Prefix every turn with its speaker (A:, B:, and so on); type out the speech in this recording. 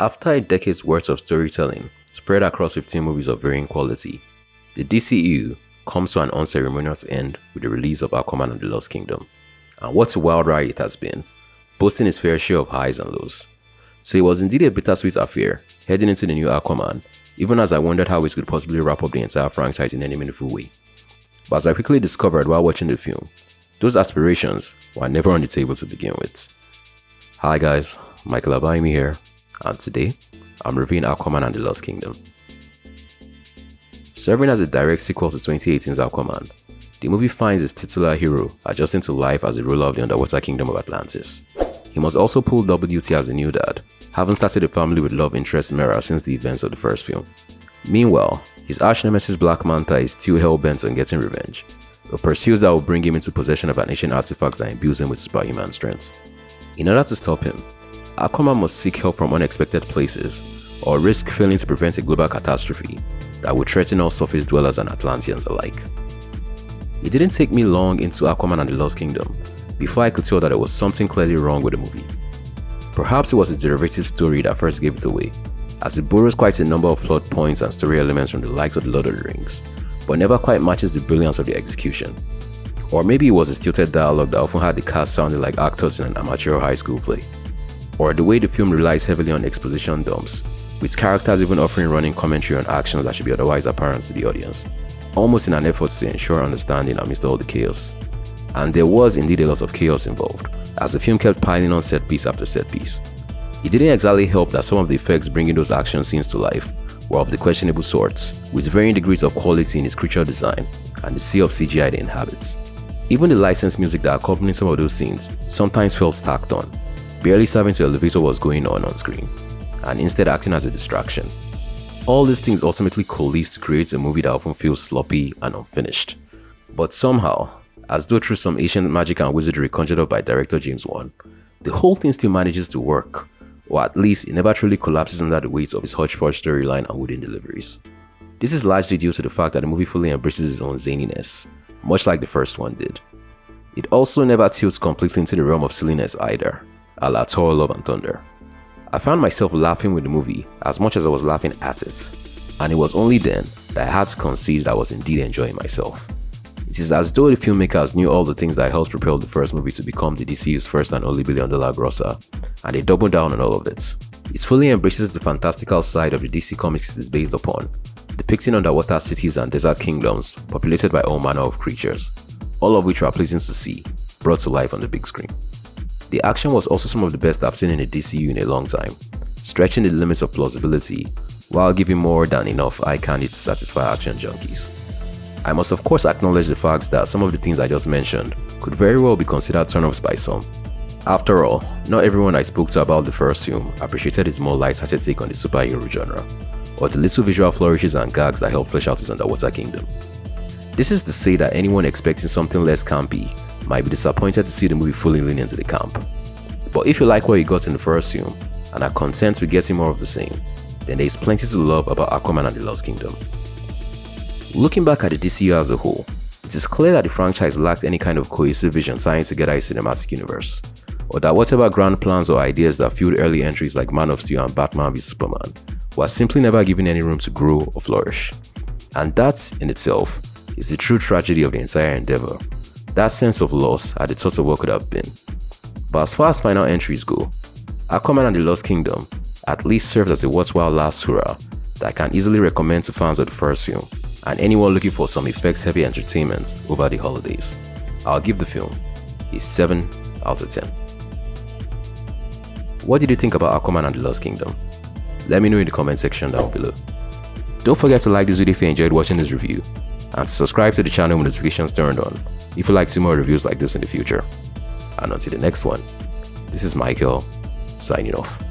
A: After a decade's worth of storytelling, spread across 15 movies of varying quality, the dceu comes to an unceremonious end with the release of Aquaman and the Lost Kingdom. And what a wild ride it has been, boasting its fair share of highs and lows. So it was indeed a bittersweet affair, heading into the new Aquaman, even as I wondered how it could possibly wrap up the entire franchise in any meaningful way. But as I quickly discovered while watching the film, those aspirations were never on the table to begin with. Hi guys, Michael Abaimi here, and today, I'm reviewing Aquaman and the Lost Kingdom. Serving as a direct sequel to 2018's Aquaman, the movie finds its titular hero adjusting to life as the ruler of the underwater kingdom of Atlantis. He must also pull double duty as a new dad, having started a family with love interest Mera since the events of the first film. Meanwhile, his arch-nemesis Black Manta is still hell-bent on getting revenge, a pursuit that will bring him into possession of an ancient artifact that imbues him with superhuman strength. In order to stop him, Aquaman must seek help from unexpected places, or risk failing to prevent a global catastrophe that would threaten all surface dwellers and Atlanteans alike. It didn't take me long into Aquaman and the Lost Kingdom before I could tell that there was something clearly wrong with the movie. Perhaps it was its derivative story that first gave it away, as it borrows quite a number of plot points and story elements from the likes of The Lord of the Rings, but never quite matches the brilliance of the execution. Or maybe it was a stilted dialogue that often had the cast sounding like actors in an amateur high school play. Or the way the film relies heavily on exposition dumps, with characters even offering running commentary on actions that should be otherwise apparent to the audience, almost in an effort to ensure understanding amidst all the chaos. And there was indeed a lot of chaos involved, as the film kept piling on set piece after set piece. It didn't exactly help that some of the effects bringing those action scenes to life were of the questionable sorts, with varying degrees of quality in its creature design and the sea of CGI it inhabits. Even the licensed music that accompanied some of those scenes sometimes felt stacked on, barely serving to elevate what was going on screen, and instead acting as a distraction. All these things ultimately coalesce to create a movie that often feels sloppy and unfinished. But somehow, as though through some ancient magic and wizardry conjured up by director James Wan, the whole thing still manages to work, or at least it never truly collapses under the weight of its hodgepodge storyline and wooden deliveries. This is largely due to the fact that the movie fully embraces its own zaniness, much like the first one did. It also never tilts completely into the realm of silliness either, a la Thor: Love and Thunder. I found myself laughing with the movie as much as I was laughing at it, and it was only then that I had to concede that I was indeed enjoying myself. It is as though the filmmakers knew all the things that helped propel the first movie to become the DCU's first and only billion-dollar grosser, and they doubled down on all of it. It fully embraces the fantastical side of the DC Comics it is based upon, depicting underwater cities and desert kingdoms populated by all manner of creatures, all of which were pleasing to see, brought to life on the big screen. The action was also some of the best I've seen in a DCU in a long time, stretching the limits of plausibility while giving more than enough eye candy to satisfy action junkies. I must of course acknowledge the fact that some of the things I just mentioned could very well be considered turn-offs by some. After all, not everyone I spoke to about the first film appreciated its more light-hearted take on the superhero genre, or the little visual flourishes and gags that helped flesh out its underwater kingdom. This is to say that anyone expecting something less campy might be disappointed to see the movie fully lean into the camp. But if you like what you got in the first film and are content with getting more of the same, then there is plenty to love about Aquaman and the Lost Kingdom. Looking back at the DCU as a whole, it is clear that the franchise lacked any kind of cohesive vision tying together a cinematic universe, or that whatever grand plans or ideas that fueled early entries like Man of Steel and Batman v Superman were simply never given any room to grow or flourish. And that, in itself, is the true tragedy of the entire endeavor, that sense of loss at the thought of what could have been. But as far as final entries go, Aquaman and the Lost Kingdom at least serves as a worthwhile last hurrah that I can easily recommend to fans of the first film and anyone looking for some effects-heavy entertainment over the holidays. I'll give the film a 7 out of 10. What did you think about Aquaman and the Lost Kingdom? Let me know in the comment section down below. Don't forget to like this video if you enjoyed watching this review, and to subscribe to the channel with notifications turned on if you'd like to see more reviews like this in the future. And until the next one, this is Michael, signing off.